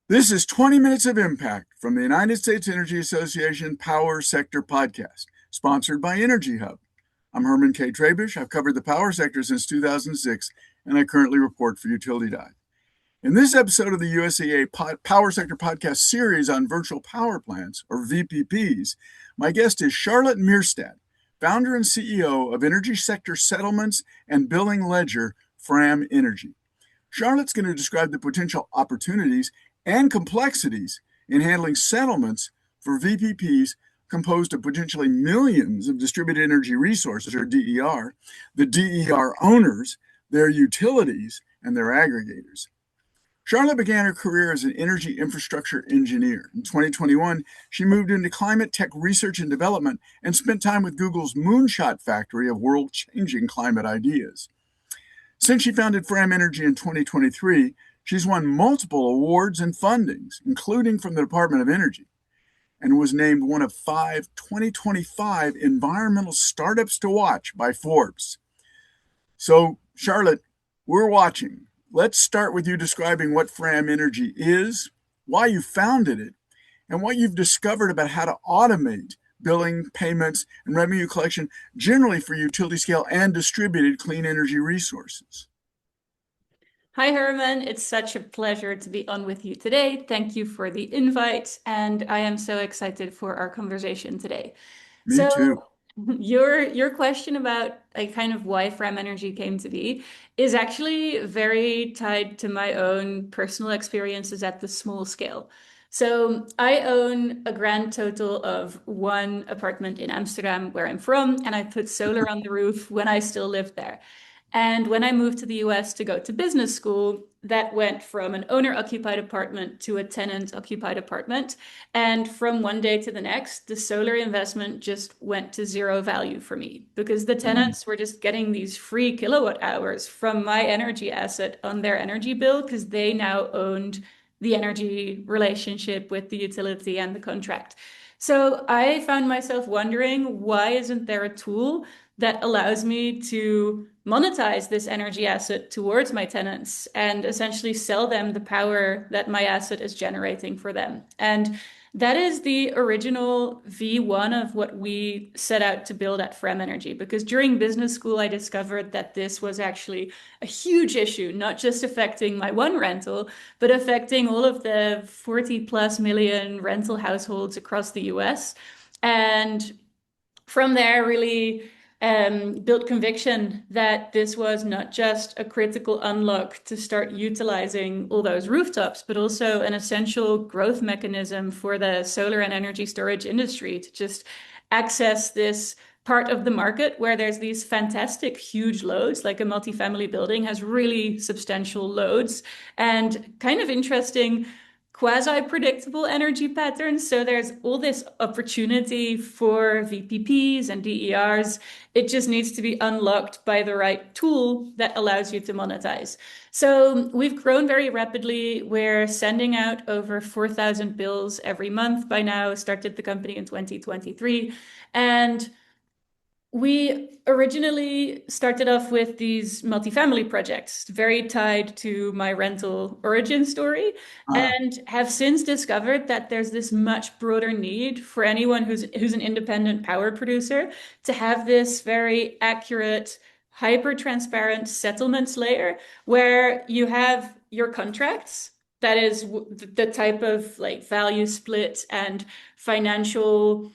This is 20 Minutes of Impact from the United States Energy Association Power Sector Podcast, sponsored by Energy Hub. I'm Herman K. Trabish. I've covered the power sector since 2006, and I currently report for Utility Dive. In this episode of the USEA Power Sector Podcast series on virtual power plants, or VPPs, my guest is Charlotte Meerstadt, founder and CEO of energy sector settlements and billing ledger, Fram Energy. Charlotte's going to describe the potential opportunities and complexities in handling settlements for VPPs composed of potentially millions of distributed energy resources, or DER, the DER owners, their utilities, and their aggregators. Charlotte began her career as an energy infrastructure engineer. In 2021, she moved into climate tech research and development and spent time with Google's Moonshot Factory of world-changing climate ideas. Since she founded Fram Energy in 2023, she's won multiple awards and fundings, including from the Department of Energy, and was named one of 5 2025 environmental startups to watch by Forbes. So, Charlotte, we're watching. Let's start with you describing what Fram Energy is, why you founded it, and what you've discovered about how to automate billing, payments, and revenue collection generally for utility scale and distributed clean energy resources. Hi, Herman. It's such a pleasure to be on with you today. Thank you for the invite, and I am so excited for our conversation today. Me too. Your question about kind of why Fram Energy came to be is actually very tied to my own personal experiences at the small scale. So I own a grand total of 1 apartment in Amsterdam, where I'm from, and I put solar on the roof when I still lived there. And when I moved to the US to go to business school, that went from an owner-occupied apartment to a tenant-occupied apartment. And from one day to the next, the solar investment just went to zero value for me because the tenants were just getting these free kilowatt hours from my energy asset on their energy bill because they now owned the energy relationship with the utility and the contract. So I found myself wondering, why isn't there a tool that allows me to monetize this energy asset towards my tenants and essentially sell them the power that my asset is generating for them? And that is the original V1 of what we set out to build at Fram Energy, because during business school, I discovered that this was actually a huge issue, not just affecting my one rental, but affecting all of the 40 plus million rental households across the US. And from there, really built conviction that this was not just a critical unlock to start utilizing all those rooftops, but also an essential growth mechanism for the solar and energy storage industry to just access this part of the market where there's these fantastic huge loads, like a multifamily building has really substantial loads and kind of interesting quasi-predictable energy patterns. So there's all this opportunity for VPPs and DERs. It just needs to be unlocked by the right tool that allows you to monetize. So we've grown very rapidly. We're sending out over 4,000 bills every month by now, started the company in 2023. And we originally started off with these multifamily projects, very tied to my rental origin story, and have since discovered that there's this much broader need for anyone who's an independent power producer to have this very accurate, hyper-transparent settlements layer where you have your contracts. That is the type of like value split and financial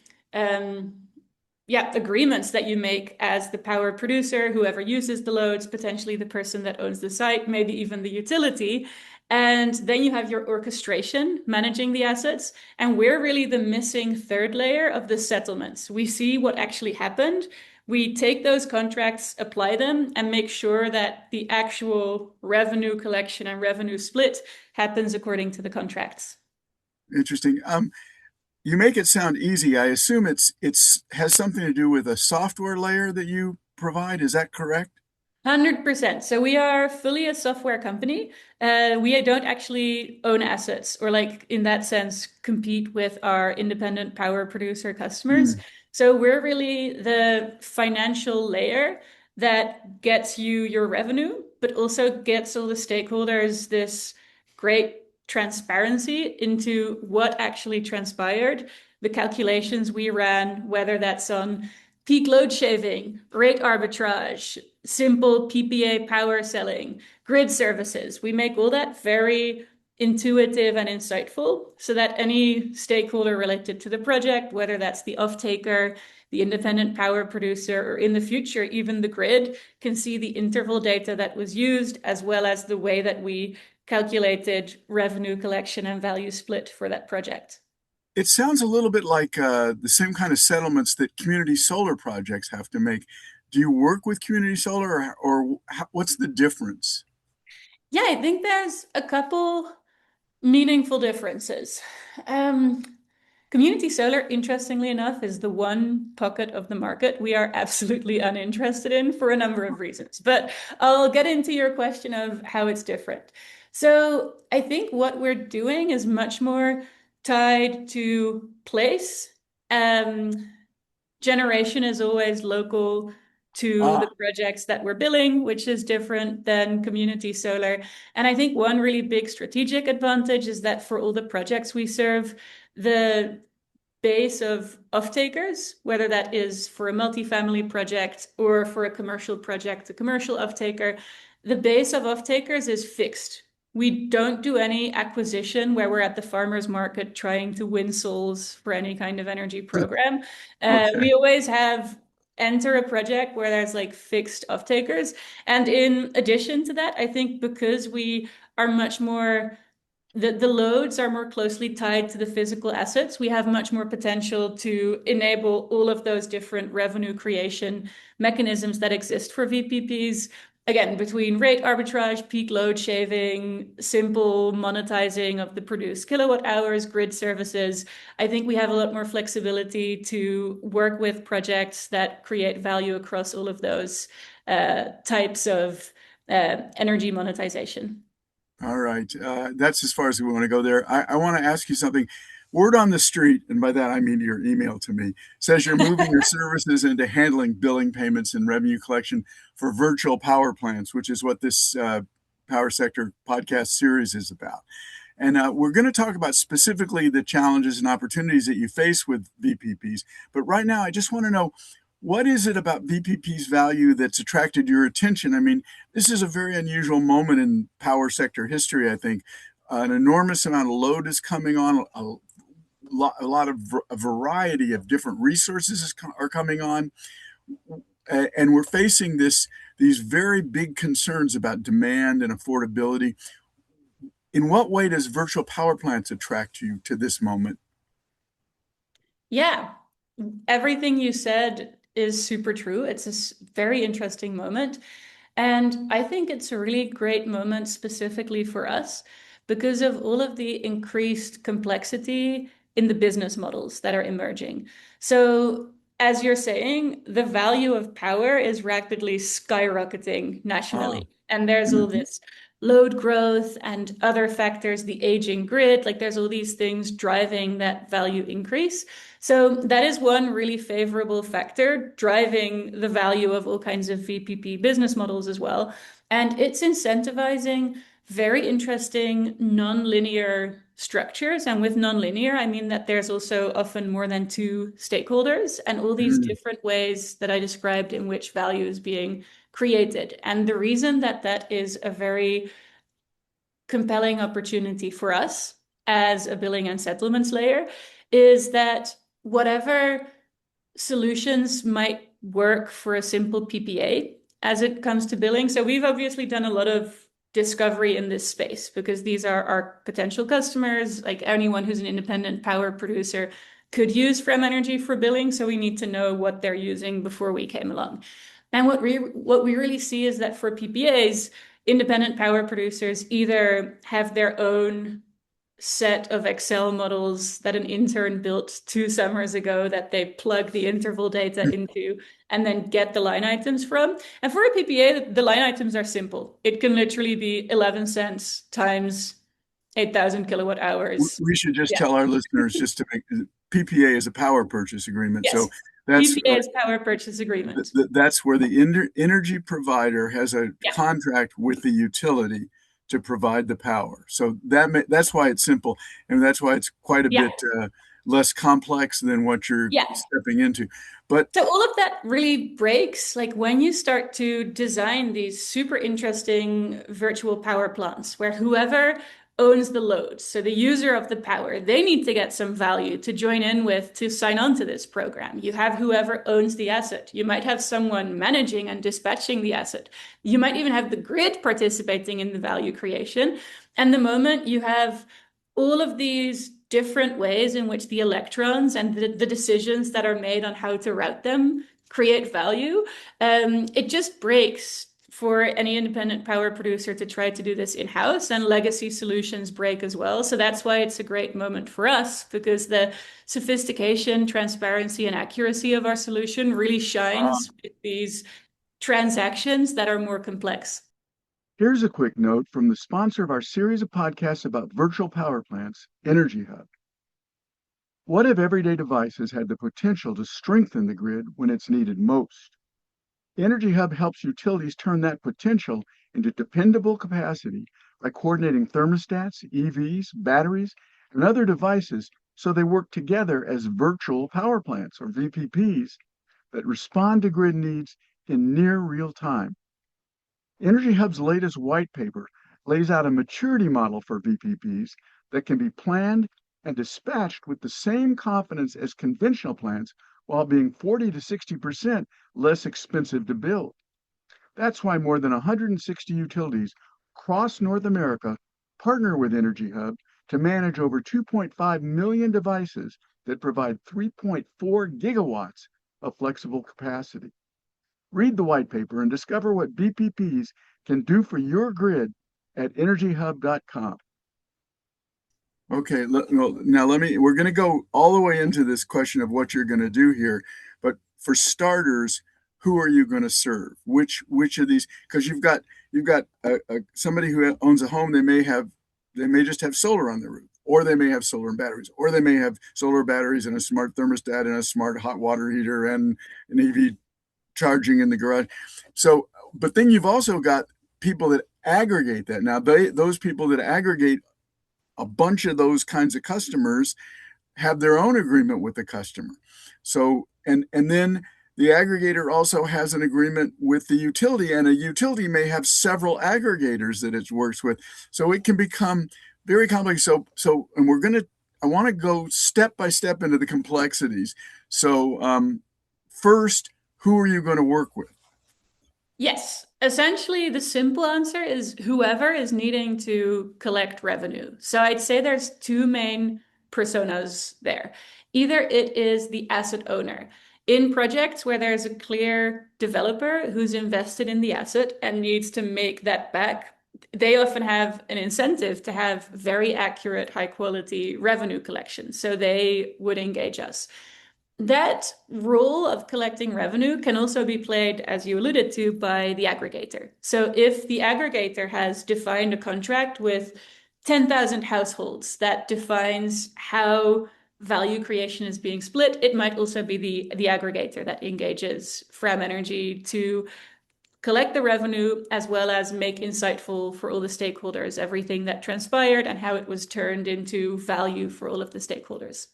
agreements that you make as the power producer, whoever uses the loads, potentially the person that owns the site, maybe even the utility. And then you have your orchestration managing the assets. And we're really the missing third layer of the settlements. We see what actually happened. We take those contracts, apply them, and make sure that the actual revenue collection and revenue split happens according to the contracts. Interesting. You make it sound easy. I assume it's has something to do with a software layer that you provide. Is that correct? 100%. So we are fully a software company. We don't actually own assets or like in that sense compete with our independent power producer customers. So we're really the financial layer that gets you your revenue, but also gets all the stakeholders this great transparency into what actually transpired, the calculations we ran, whether that's on peak load shaving, rate arbitrage, simple PPA power selling, grid services. We make all that very intuitive and insightful so that any stakeholder related to the project, whether that's the off-taker, the independent power producer, or in the future, even the grid, can see the interval data that was used, as well as the way that we calculated revenue collection and value split for that project. It sounds a little bit like the same kind of settlements that community solar projects have to make. Do you work with community solar, or what's the difference? Yeah, I think there's a couple meaningful differences. Um, Community solar, interestingly enough, is the one pocket of the market we are absolutely uninterested in for a number of reasons. But I'll get into your question of how it's different. So I think what we're doing is much more tied to place. Um, Generation is always local to Ah, the projects that we're billing, which is different than community solar. And I think one really big strategic advantage is that for all the projects we serve, the base of off-takers, whether that is for a multifamily project or for a commercial project, a commercial off-taker, the base of off-takers is fixed. We don't do any acquisition where we're at the farmer's market trying to win souls for any kind of energy program. okay. We always have enter a project where there's like fixed off-takers. And in addition to that, I think because we are much more the loads are more closely tied to the physical assets. We have much more potential to enable all of those different revenue creation mechanisms that exist for VPPs. Again, between rate arbitrage, peak load shaving, simple monetizing of the produced kilowatt hours, grid services, I think we have a lot more flexibility to work with projects that create value across all of those types of energy monetization. All right. That's as far as we want to go there. I want to ask you something. Word on the street, and by that I mean your email to me, says you're moving your services into handling billing payments and revenue collection for virtual power plants, which is what this Power Sector podcast series is about. And we're going to talk about specifically the challenges and opportunities that you face with VPPs. But right now, I just want to know, what is it about VPP's value that's attracted your attention? I mean, this is a very unusual moment in power sector history, I think. An enormous amount of load is coming on, a lot of a variety of different resources are coming on. And we're facing these very big concerns about demand and affordability. In what way does virtual power plants attract you to this moment? Yeah, everything you said is super true. It's a very interesting moment. And I think it's a really great moment specifically for us because of all of the increased complexity in the business models that are emerging. So, as you're saying, the value of power is rapidly skyrocketing Ah, nationally. And there's all mhm. this load growth and other factors, the aging grid, like there's all these things driving that value increase. So that is one really favorable factor driving the value of all kinds of VPP business models as well. And it's incentivizing very interesting non-linear structures. And with non-linear, I mean that there's also often more than two stakeholders and all these Mm. different ways that I described in which value is being created. And the reason that that is a very compelling opportunity for us as a billing and settlements layer is that whatever solutions might work for a simple PPA as it comes to billing. So we've obviously done a lot of discovery in this space because these are our potential customers, like anyone who's an independent power producer could use Fram Energy for billing. So we need to know what they're using before we came along. And what we really see is that for PPAs, independent power producers either have their own set of Excel models that an intern built 2 summers ago that they plug the interval data into and then get the line items from. And for a PPA, the line items are simple. It can literally be 11 cents times 8,000 kilowatt hours. We should just Yeah. tell our listeners just to make PPA is a power purchase agreement. Yes. So that's PPA is power purchase agreement. that's where the energy provider has a Yeah. contract with the utility to provide the power. So that's why it's simple, and that's why it's quite a Yeah. bit less complex than what you're Yeah. stepping into. But So all of that really breaks like when you start to design these super interesting virtual power plants where whoever owns the load, so the user of the power, they need to get some value to join in with to sign on to this program. You have whoever owns the asset. You might have someone managing and dispatching the asset. You might even have the grid participating in the value creation. And the moment you have all of these different ways in which the electrons and the decisions that are made on how to route them create value, it just breaks for any independent power producer to try to do this in-house, and legacy solutions break as well. So that's why it's a great moment for us, because the sophistication, transparency, and accuracy of our solution really shines with these transactions that are more complex. here's a quick note from the sponsor of our series of podcasts about virtual power plants, Energy Hub. What if everyday devices had the potential to strengthen the grid when it's needed most? Energy Hub helps utilities turn that potential into dependable capacity by coordinating thermostats, EVs, batteries, and other devices so they work together as virtual power plants, or VPPs, that respond to grid needs in near real time. Energy Hub's latest white paper lays out a maturity model for VPPs that can be planned and dispatched with the same confidence as conventional plants while being 40 to 60% less expensive to build. That's why more than 160 utilities across North America partner with Energy Hub to manage over 2.5 million devices that provide 3.4 gigawatts of flexible capacity. Read the white paper and discover what VPPs can do for your grid at energyhub.com. Okay, now we're going to go all the way into this question of what you're going to do here. But for starters, who are you going to serve? Which of these? Because you've got somebody who owns a home. They may just have solar on the roof, or they may have solar and batteries, or they may have solar batteries and a smart thermostat and a smart hot water heater and an EV charging in the garage. So, but then you've also got people that aggregate that. Now, those people that aggregate a bunch of those kinds of customers have their own agreement with the customer. So, and then the aggregator also has an agreement with the utility, and a utility may have several aggregators that it works with. So it can become very complex. And I want to go step by step into the complexities. So, first, who are you going to work with? Yes. Essentially, the simple answer is whoever is needing to collect revenue. So I'd say there's two main personas there. Either it is the asset owner. In projects where there's a clear developer who's invested in the asset and needs to make that back, they often have an incentive to have very accurate, high quality revenue collection. So they would engage us. That role of collecting revenue can also be played, as you alluded to, by the aggregator. So if the aggregator has defined a contract with 10,000 households that defines how value creation is being split, it might also be the aggregator that engages Fram Energy to collect the revenue as well as make insightful for all the stakeholders everything that transpired and how it was turned into value for all of the stakeholders.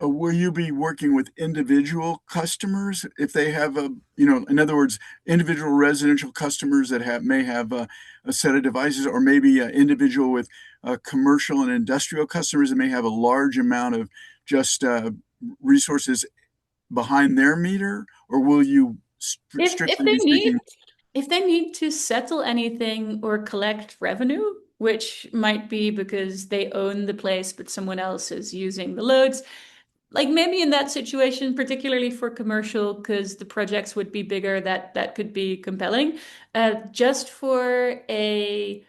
Will you be working with individual customers if they have in other words, individual residential customers that may have a set of devices, or maybe individual with commercial and industrial customers that may have a large amount of just resources behind their meter, or will you If strictly they be need speaking? if they need to settle anything or collect revenue, which might be because they own the place but someone else is using the loads, like maybe in that situation, particularly for commercial, because the projects would be bigger, that could be compelling. Just for a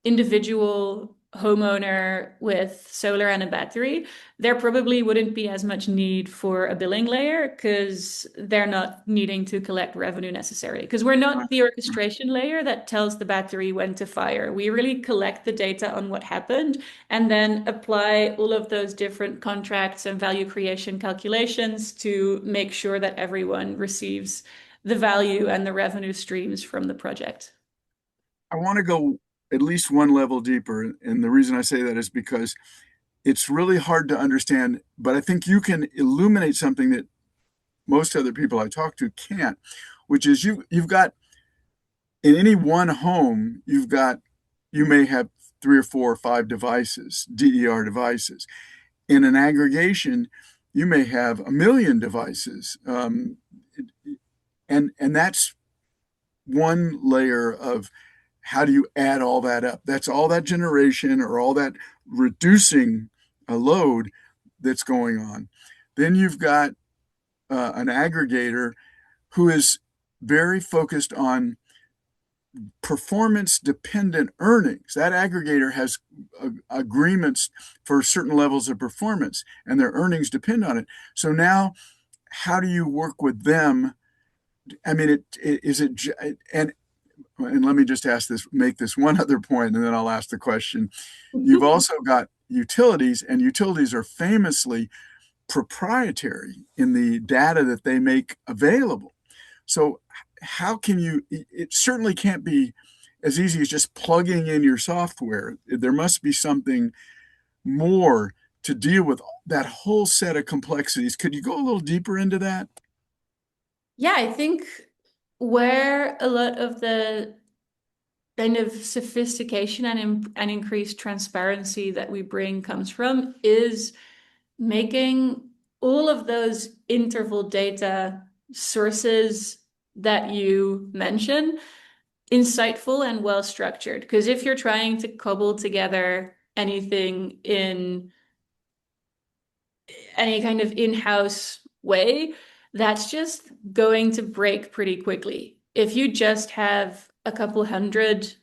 individual homeowner with solar and a battery, there probably wouldn't be as much need for a billing layer because they're not needing to collect revenue necessarily. Because we're not the orchestration layer that tells the battery when to fire. We really collect the data on what happened and then apply all of those different contracts and value creation calculations to make sure that everyone receives the value and the revenue streams from the project. I want to go at least one level deeper. And the reason I say that is because it's really hard to understand, but I think you can illuminate something that most other people I talk to can't, which is you've got in any one home, you may have 3 or 4 or 5 devices, DER devices. In an aggregation, you may have a million devices, and that's one layer of how do you add all that up? That's all that generation or all that reducing a load that's going on. Then you've got an aggregator who is very focused on performance dependent earnings. That aggregator has agreements for certain levels of performance, and their earnings depend on it. So now, how do you work with them? I mean, and let me just make this one other point, and then I'll ask the question. You've also got utilities, and utilities are famously proprietary in the data that they make available. So how can it certainly can't be as easy as just plugging in your software. There must be something more to deal with that whole set of complexities. Could you go a little deeper into that? Yeah, I think where a lot of the kind of sophistication and increased transparency that we bring comes from is making all of those interval data sources that you mention insightful and well structured. Because if you're trying to cobble together anything in any kind of in-house way, that's just going to break pretty quickly. If you just have a couple hundred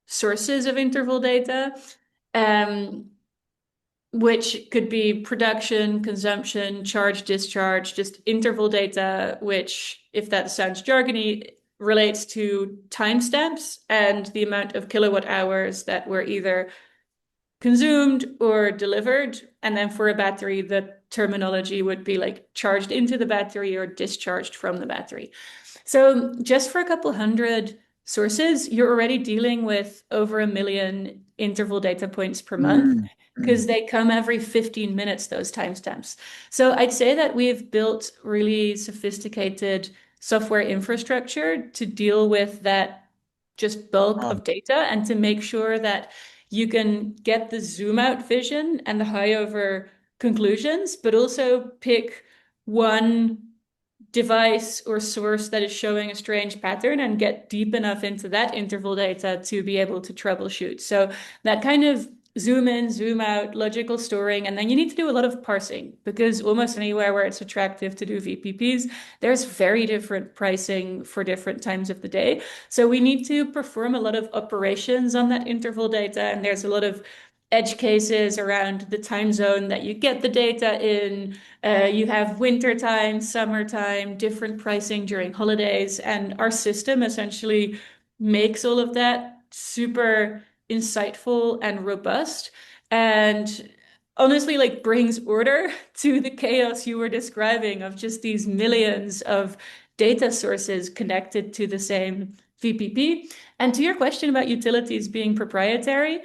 sources of interval data, um, which could be production, consumption, charge, discharge, just interval data, which, if that sounds jargony, relates to timestamps and the amount of kilowatt hours that were either consumed or delivered. And then for a battery, the terminology would be like charged into the battery or discharged from the battery. So just for a couple hundred sources, you're already dealing with over 1 million interval data points per month Mm, because mm. they come every 15 minutes, those timestamps. So I'd say that we've built really sophisticated software infrastructure to deal with that just bulk Ah, of data and to make sure that you can get the zoom out vision and the high over conclusions, but also pick one device or source that is showing a strange pattern and get deep enough into that interval data to be able to troubleshoot. So that kind of zoom in, zoom out, logical storing, and then you need to do a lot of parsing because almost anywhere where it's attractive to do VPPs, there's very different pricing for different times of the day. So we need to perform a lot of operations on that interval data, and there's a lot of edge cases around the time zone that you get the data in. You have winter time, summertime, different pricing during holidays, and our system essentially makes all of that super insightful and robust, and honestly, like brings order to the chaos you were describing of just these millions of data sources connected to the same VPP. And to your question about utilities being proprietary,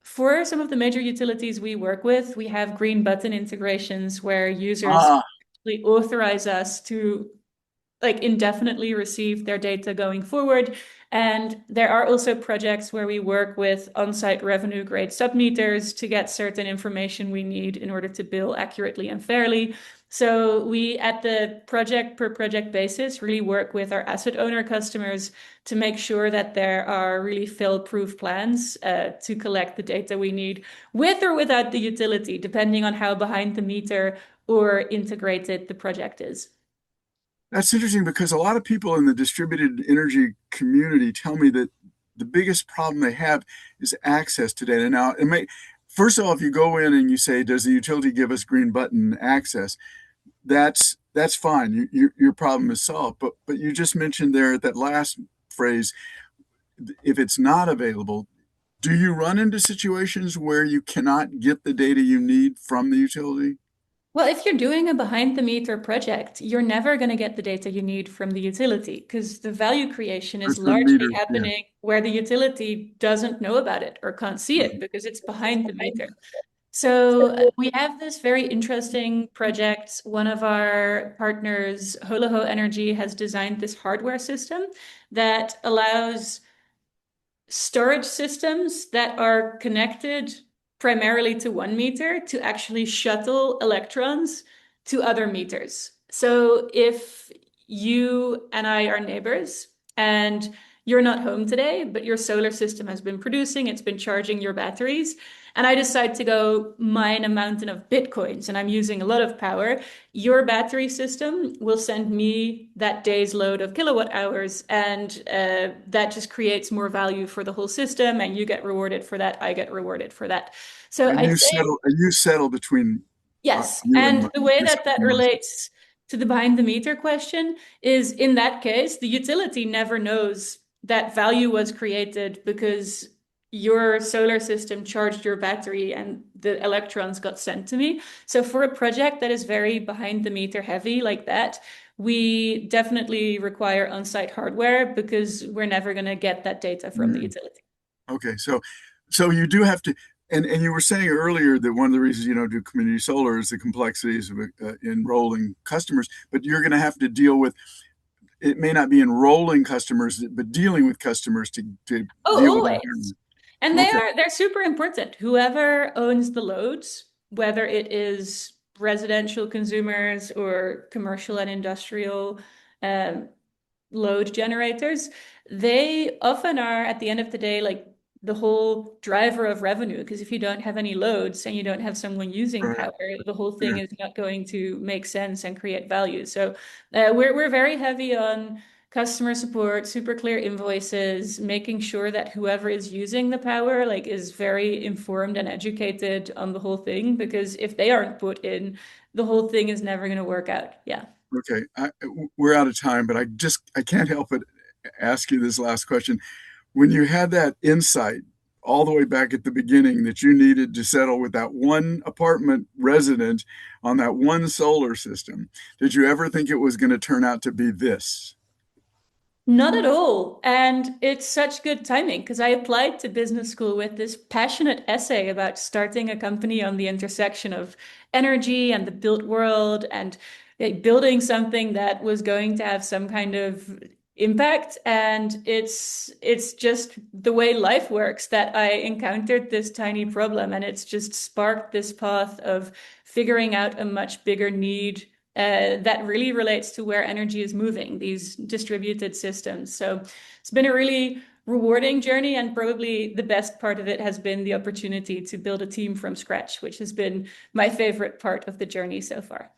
for some of the major utilities we work with, we have green button integrations where users ah, actually authorize us to like indefinitely receive their data going forward. And there are also projects where we work with on-site revenue grade submeters to get certain information we need in order to bill accurately and fairly. So we, at the project per project basis, really work with our asset owner customers to make sure that there are really fail-proof plans to collect the data we need with or without the utility, depending on how behind the meter or integrated the project is. that's interesting because a lot of people in the distributed energy community tell me that the biggest problem they have is access to data. Now, first of all, if you go in and you say, "Does the utility give us green button access?" That's fine. Your problem is solved. But you just mentioned there at that last phrase, if it's not available, do you run into situations where you cannot get the data you need from the utility? Well, if you're doing a behind the meter project, you're never going to get the data you need from the utility because the value creation is Person largely meter, yeah. happening where the utility doesn't know about it or can't see it Mhm. because it's behind the meter. So we have this very interesting project. One of our partners, Holaho Energy, has designed this hardware system that allows storage systems that are connected primarily to one meter to actually shuttle electrons to other meters. So if you and I are neighbors and you're not home today, but your solar system has been producing, it's been charging your batteries, and I decide to go mine a mountain of Bitcoins and I'm using a lot of power, your battery system will send me that day's load of kilowatt hours, and that just creates more value for the whole system. And you get rewarded for that. I get rewarded for that. So I'd say And you settle between yes. you and And the way yourself that that and Mars. relates to the behind the meter question is in that case, the utility never knows that value was created because your solar system charged your battery and the electrons got sent to me. So for a project that is very behind the meter heavy like that, we definitely require on-site hardware because we're never going to get that data from the Mm. utility. Okay, so you do have to, and you were saying earlier that one of the reasons you don't do community solar is the complexities of enrolling customers, but you're going to have to deal with it may not be enrolling customers, but dealing with customers to Oh, deal with always. environment. And Okay, they're super important. Whoever owns the loads, whether it is residential consumers or commercial and industrial um, load generators, they often are at the end of the day like the whole driver of revenue. Because if you don't have any loads and you don't have someone using right, power, the whole yeah, thing is not going to make sense and create value. So we're very heavy on customer support, super clear invoices, making sure that whoever is using the power like is very informed and educated on the whole thing. Because if they aren't put in, the whole thing is never going to work out. Yeah. okay. We're out of time, but I can't help but ask you this last question. When you had that insight all the way back at the beginning that you needed to settle with that one apartment resident on that one solar system, did you ever think it was going to turn out to be this? Not at all. And it's such good timing because I applied to business school with this passionate essay about starting a company on the intersection of energy and the built world and building something that was going to have some kind of impact. And it's just the way life works that I encountered this tiny problem and it's just sparked this path of figuring out a much bigger need that really relates to where energy is moving, these distributed systems. So it's been a really rewarding journey, and probably the best part of it has been the opportunity to build a team from scratch, which has been my favorite part of the journey so far.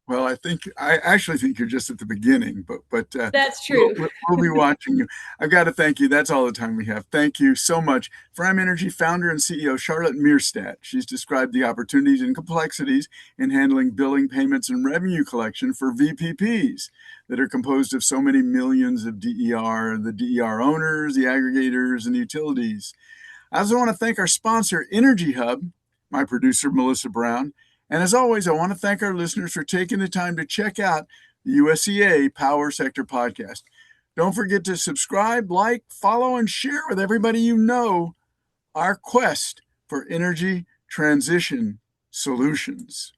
Well, I actually think you're just at the beginning, but That's true. we'll be watching you. I've got to thank you. That's all the time we have. Thank you so much, Fram Energy founder and CEO Charlotte Meerstadt. She's described the opportunities and complexities in handling billing, payments, and revenue collection for VPPs that are composed of so many millions of DER, the DER owners, the aggregators, and the utilities. I also want to thank our sponsor, Energy Hub, my producer, Melissa Brown. And as always, I want to thank our listeners for taking the time to check out the USEA Power Sector Podcast. Don't forget to subscribe, like, follow, and share with everybody you know our quest for energy transition solutions.